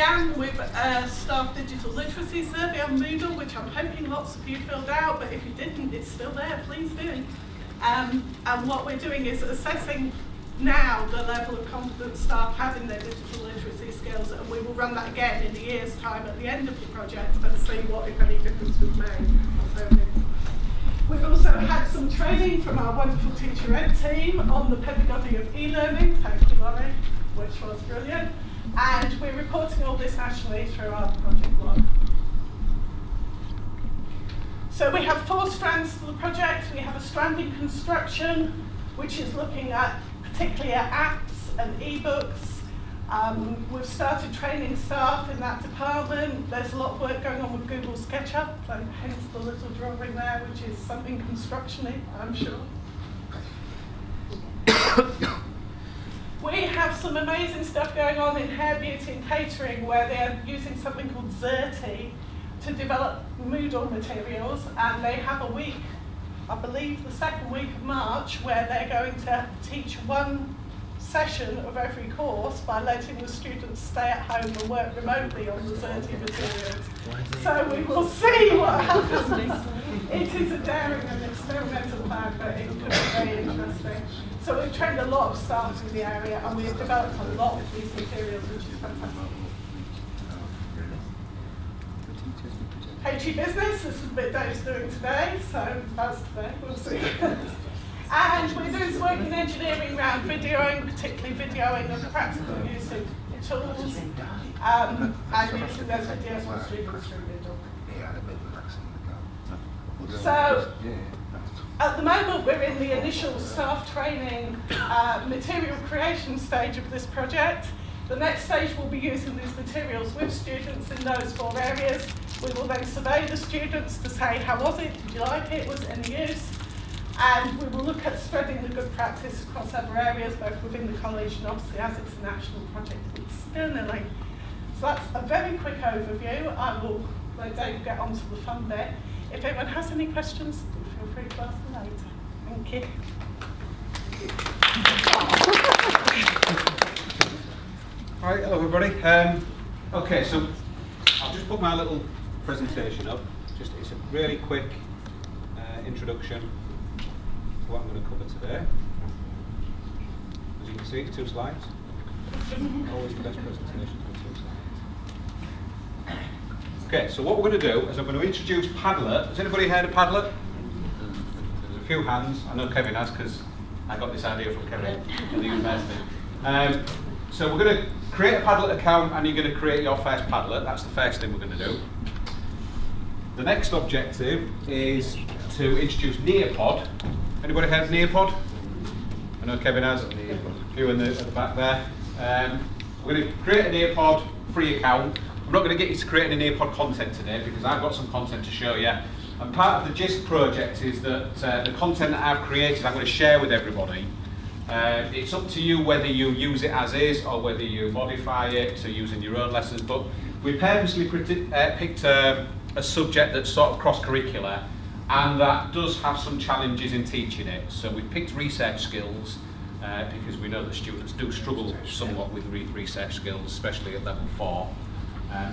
began with a staff digital literacy survey on Moodle, which I'm hoping lots of you filled out, but if you didn't, it's still there, please do. And what we're doing is assessing now the level of confidence staff have in their digital literacy skills, and we will run that again in a year's time at the end of the project and see what, if any, difference we've made. We've also had some training from our wonderful teacher ed team on the pedagogy of e-learning, thank you Laurie, which was brilliant, and we're reporting all this nationally through our project blog. So we have 4 strands to the project. We have a strand in construction, which is looking at particularly at apps and e-books. We've started training staff in that department. There's a lot of work going on with Google SketchUp, and hence the little drawing there, which is something construction-y, I'm sure. We have some amazing stuff going on in hair, beauty and catering, where they're using something called Xerti to develop Moodle materials, and they have a week, I believe the second week of March, where they're going to teach one session of every course by letting the students stay at home and work remotely on the Xerti materials. So we will see what happens. It is a daring and experimental plan, but it could be very interesting. So we've trained a lot of staff in the area, and we've developed a lot of these materials, which is fantastic. HE Business, this is a bit Dave's doing today, so that's today, we'll see. And we're doing some work in engineering around videoing, particularly videoing of practical use of tools, and using those videos for students through Moodle. So, at the moment we're in the initial staff training material creation stage of this project. The next stage will be using these materials with students in those 4 areas. We will then survey the students to say, how was it, did you like it, was it any use? And we will look at spreading the good practice across other areas, both within the college and obviously as it's a national project externally. So that's a very quick overview. I will let Dave get on to the fun bit. If anyone has any questions, do feel free to ask them later. Thank you. All right, hello everybody. Okay, so I'll just put my little presentation up. It's a really quick introduction to what I'm going to cover today. As you can see, it's 2 slides. Always the best presentation for 2 slides. Okay, so what we're going to do is I'm going to introduce Padlet. Has anybody heard of Padlet? There's a few hands. I know Kevin has, because I got this idea from Kevin at the university. So we're going to create a Padlet account, and you're going to create your first Padlet. That's the first thing we're going to do. The next objective is to introduce Nearpod. Anybody heard of Nearpod? I know Kevin has. A few at the back there. We're going to create a Nearpod free account. I'm not going to get you to create any Nearpod content today, because I've got some content to show you. And part of the GIST project is that the content that I've created I'm going to share with everybody. It's up to you whether you use it as is or whether you modify it to use in your own lessons, but we purposely picked a subject that's sort of cross-curricular, and that does have some challenges in teaching it. So we picked research skills because we know that students do struggle somewhat with research skills, especially at level 4.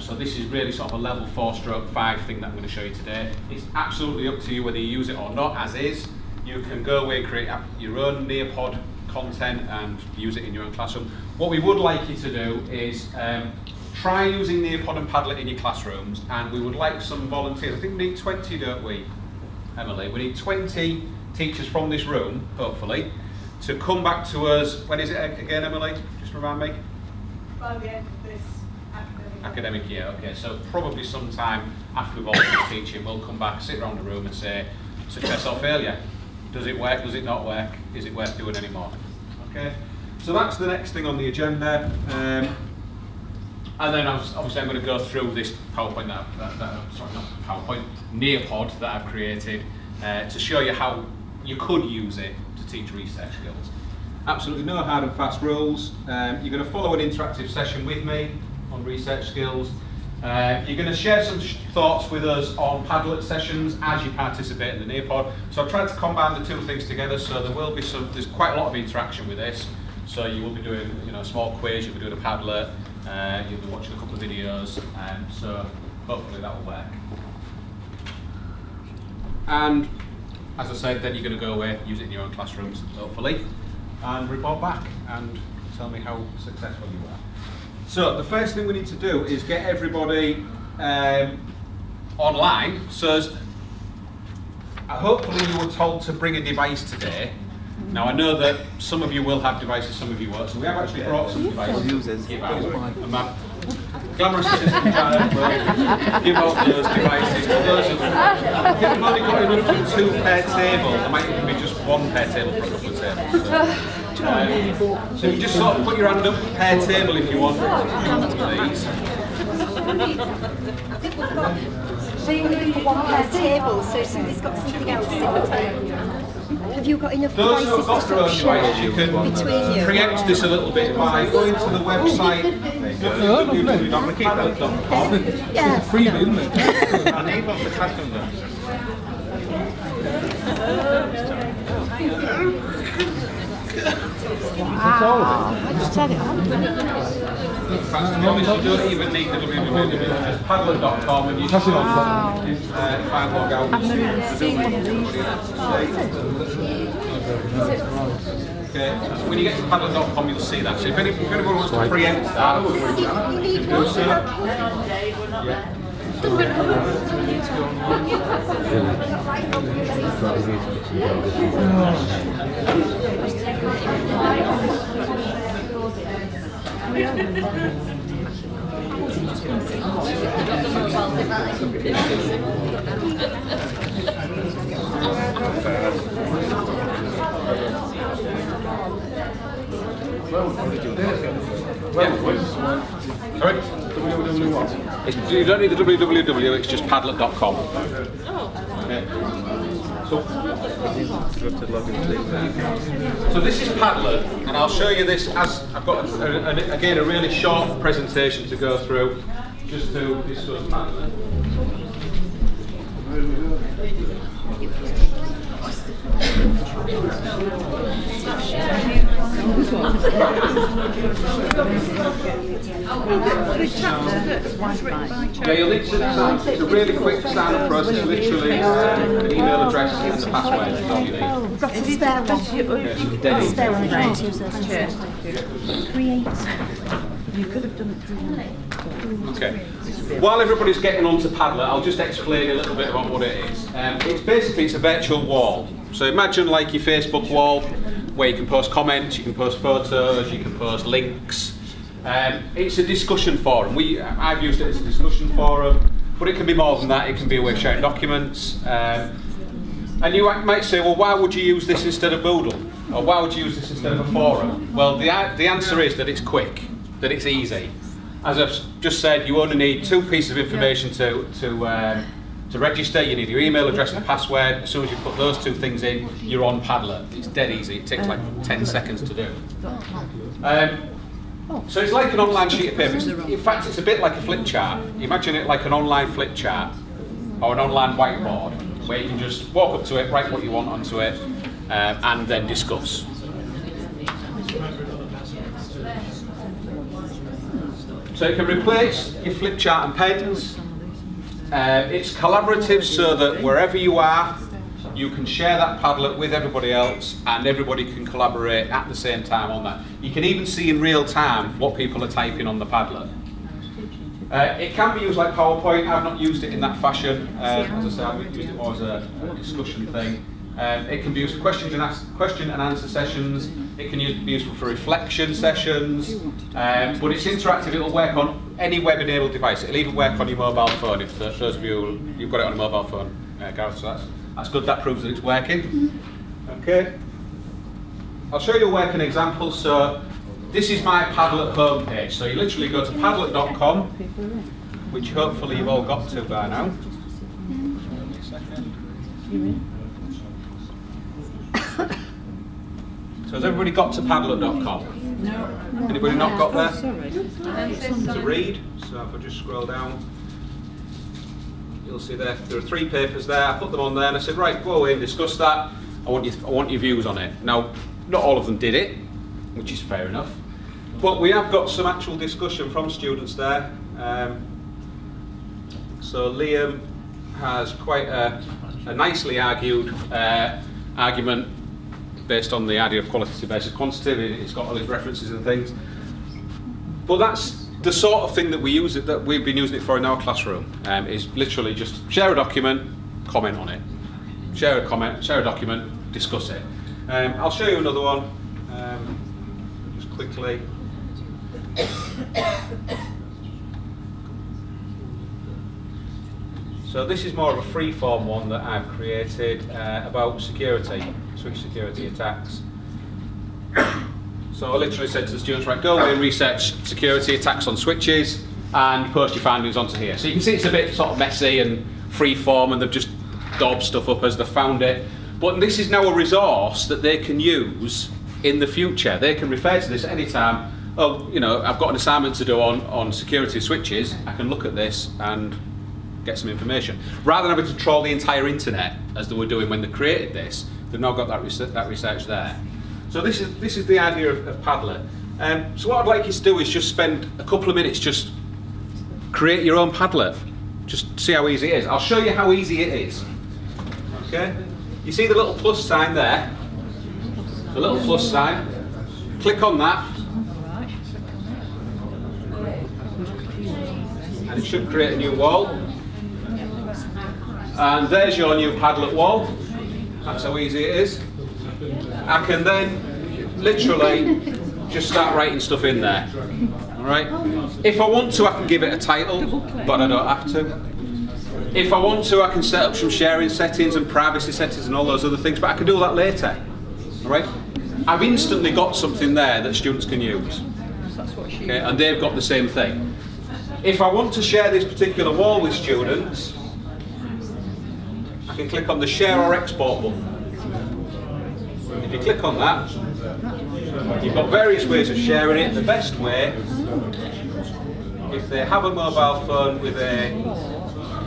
So this is really sort of a level 4/5 thing that I'm going to show you today. It's absolutely up to you whether you use it or not as is. You can go away and create your own Nearpod content and use it in your own classroom. What we would like you to do is try using Nearpod and Padlet in your classrooms, and we would like some volunteers. I think we need 20, don't we, Emily? We need 20 teachers from this room, hopefully, to come back to us. When is it again, Emily? Just remind me. By the end of this academic year. Okay, so probably sometime after we've all finished teaching, we'll come back, sit around the room and say, success or failure. Does it work? Does it not work? Is it worth doing any more? Okay, so that's the next thing on the agenda. And then obviously I'm going to go through this PowerPoint, sorry, not PowerPoint, Nearpod that I've created to show you how you could use it to teach research skills. Absolutely no hard and fast rules. You're going to follow an interactive session with me on research skills. You're going to share some thoughts with us on Padlet sessions as you participate in the Nearpod. So I've tried to combine the 2 things together, so there will be there's quite a lot of interaction with this. So you will be doing a small quiz, you'll be doing a Padlet, You'll be watching a couple of videos, so hopefully that will work. And as I said, then you're going to go away, use it in your own classrooms, hopefully, and report back and tell me how successful you are. So the first thing we need to do is get everybody online. So hopefully you were told to bring a device today. Now I know that some of you will have devices, some of you won't. So we have actually brought some devices. Give out. And my glamorous assistant Janet will give out those devices to those of you. If you've only got enough for 2 per table, there might even be just 1 per table for a couple of tables. So you just sort of put your hand up per table if you want, please. So you're looking for 1 per table, so somebody's got something else in the table. Have you got enough Those devices who've got their own devices, you can preempt this a little bit by going to the website www.keepthat.com. Yeah. Free, isn't it? Enable the customer. Wow. I just turn it on. In fact, to be honest, you don't even need the www, just Padlet.com and you just find log out. I've never even seen one of these. Okay, when you get to Padlet.com you'll see that. So if anyone wants to preempt that, you can do so. Yeah. Sorry? You don't need the www, it's just Padlet.com. Okay. So this is Padlet, and I'll show you this as I've got again a really short presentation to go through, just to discuss Padlet. Yeah, you'll need to sign. It's a really quick sign-up process, literally an email address and the password. That's all you need. We've got a spare one. A spare one. You could have done it through. Okay. While everybody's getting onto Padlet, I'll just explain a little bit about what it is. It's a virtual wall. So imagine like your Facebook wall, where you can post comments, you can post photos, you can post links. It's a discussion forum. I've used it as a discussion forum, but it can be more than that. It can be a way of sharing documents. And you might say, well, why would you use this instead of Moodle? Or why would you use this instead of a forum? Well, the answer is that it's quick, that it's easy. As I've just said, you only need 2 pieces of information to register. You need your email address and password. As soon as you put those 2 things in, you're on Padlet. It's dead easy. It takes like 10 seconds to do. So it's like an online sheet of paper. In fact, it's a bit like a flip chart. Imagine it like an online flip chart or an online whiteboard, where you can just walk up to it, write what you want onto it, and then discuss. So it can replace your flip chart and pens. It's collaborative, so that wherever you are, you can share that Padlet with everybody else, and everybody can collaborate at the same time on that. You can even see in real time what people are typing on the Padlet. It can be used like PowerPoint. I've not used it in that fashion. As I said, I've used it more as a discussion thing. It can be used for question and answer sessions. It can be useful for reflection sessions. But it's interactive. It'll work on any web-enabled device. It'll even work on your mobile phone if those of you you've got it on a mobile phone, Gareth. So that's good. That proves that it's working. Okay. I'll show you a working example. So this is my Padlet homepage. So you literally go to Padlet.com, which hopefully you've all got to by now. So has everybody got to Padlet.com? No. Anybody not got there? Sorry. To read. So if I just scroll down, you'll see there are 3 papers there. I put them on there and I said, right, go away and discuss that. I want your views on it. Now, not all of them did it, which is fair enough. But we have got some actual discussion from students there. So Liam has quite a nicely argued argument based on the idea of qualitative versus quantitative. It's got all these references and things. But that's the sort of thing that we use it, that we've been using it for in our classroom. Is literally just share a document, comment on it. Share a document, discuss it. I'll show you another one, just quickly. So this is more of a free-form one that I've created about security, switch security attacks. So I literally said to the students, right, go away and research security attacks on switches and post your findings onto here. So you can see it's a bit sort of messy and free-form, and they've just daubed stuff up as they found it. But this is now a resource that they can use in the future. They can refer to this at any time. Oh, you know, I've got an assignment to do on security switches. I can look at this and get some information. Rather than having to troll the entire internet, as they were doing when they created this, they've now got that research there. So this is the idea of Padlet. So what I'd like you to do is just spend a couple of minutes, just create your own Padlet. Just see how easy it is. I'll show you how easy it is. Okay? You see the little plus sign there? The little plus sign. Click on that. And it should create a new wall. And there's your new Padlet wall. That's how easy it is. I can then literally just start writing stuff in there. Alright? If I want to, I can give it a title, but I don't have to. If I want to, I can set up some sharing settings and privacy settings and all those other things, but I can do that later. Alright? I've instantly got something there that students can use. Okay? And they've got the same thing. If I want to share this particular wall with students, I can click on the share or export button. If you click on that, you've got various ways of sharing it. The best way, if they have a mobile phone with a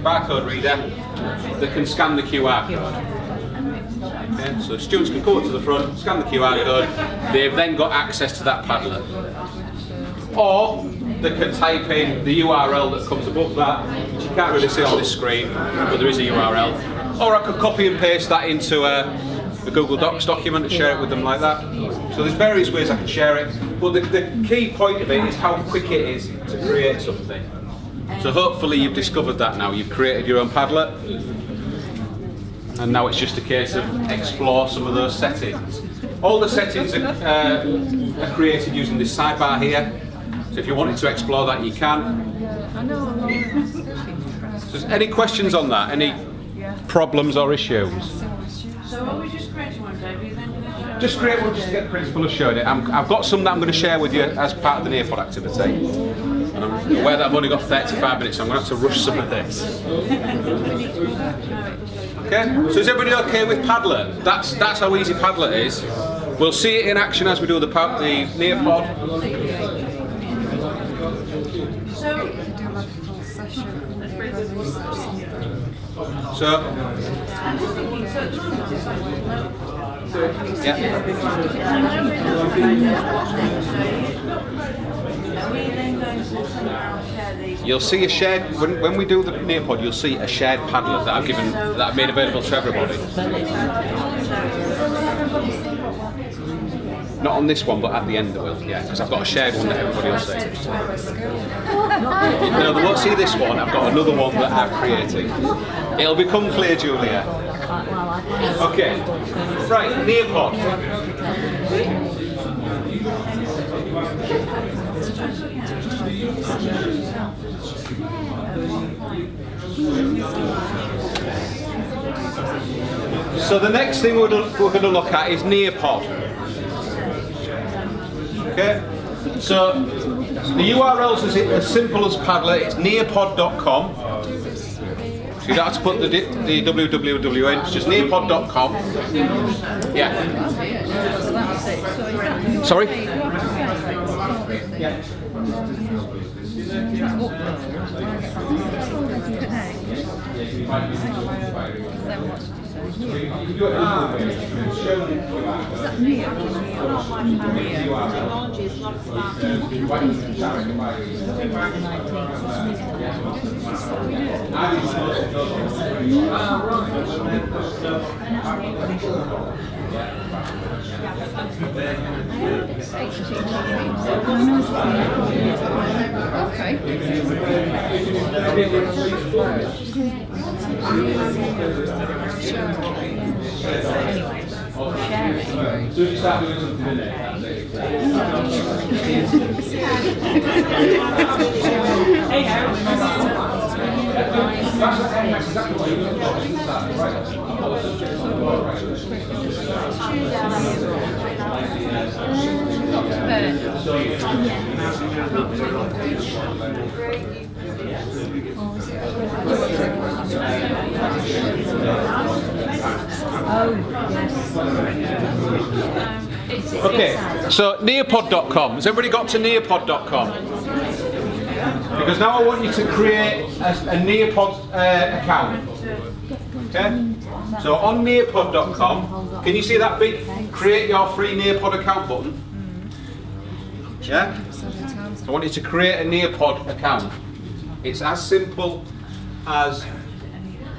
barcode reader, they can scan the QR code. Okay, so students can come up to the front, scan the QR code, they've then got access to that Padlet. Or they can type in the URL that comes above that, which you can't really see on this screen, but there is a URL. Or I could copy and paste that into a Google Docs document and share it with them like that. So there's various ways I can share it, but the key point of it is how quick it is to create something. So hopefully you've discovered that now. You've created your own Padlet, and now it's just a case of explore some of those settings. All the settings are created using this sidebar here, so if you wanted to explore that, you can. So any questions on that? Any problems or issues? So are we just creating one, David? Just create one just to get the principle of showing it. I've got some that I'm going to share with you as part of the Nearpod activity. And I'm aware that I've only got 35 minutes, so I'm going to have to rush some of this. Okay, so is everybody okay with Padlet? That's how easy Padlet is. We'll see it in action as we do the Nearpod. You'll see a shared, when we do the Nearpod, you'll see a shared Padlet that I've made available to everybody. Not on this one, but at the end it will, yeah, because I've got a shared one that everybody will see. No, they won't see this one, I've got another one that I've created. It'll become clear, Julia. Okay, right, Nearpod. So the next thing we're going to look at is Nearpod. Okay, so the URLs is as simple as Padlet. It's nearpod.com. So you don't have to put the www in, it's just nearpod.com. Yeah. Sorry? Yeah. Technology is not smart. Okay, so nearpod.com. Has everybody got to nearpod.com? Because now I want you to create a Nearpod account. Okay? So on nearpod.com, can you see that big create your free Nearpod account button? Yeah? I want you to create a Nearpod account. It's as simple as,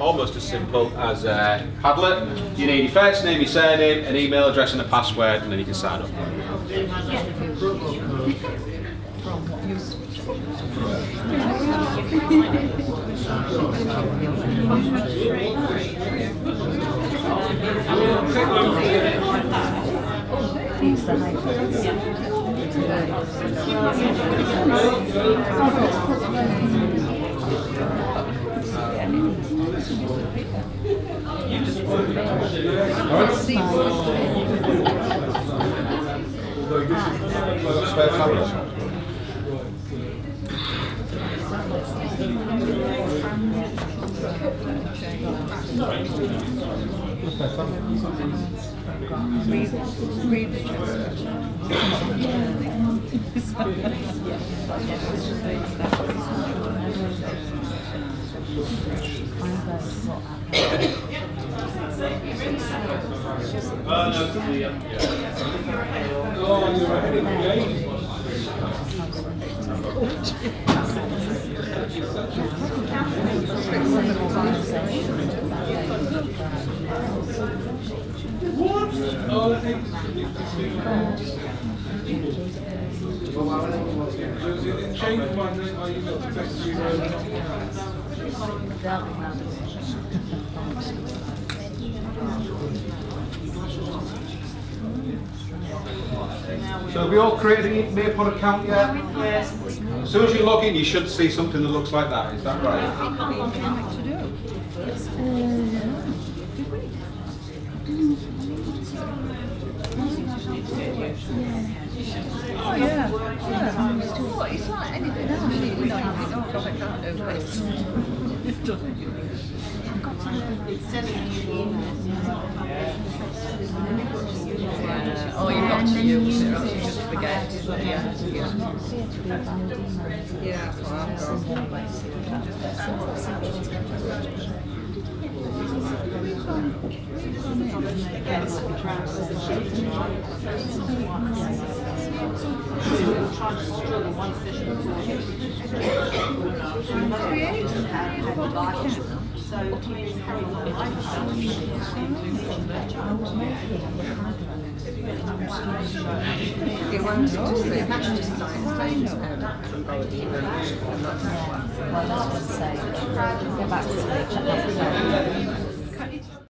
almost as simple as Padlet. You need your first name, your surname, an email address and a password, and then you can sign up. So have we all created a Nearpod account yet? Yes. As soon as you log in, you should see something that looks like that. Is that right? Oh yeah. Well, it's like anything else. You know, you think, oh God, I can't do this. It doesn't. Oh, you've got to use it, or else you just forget. Yeah. Yeah, that's what I've it won't just say that's just science. Well, that's what I say. Go back to the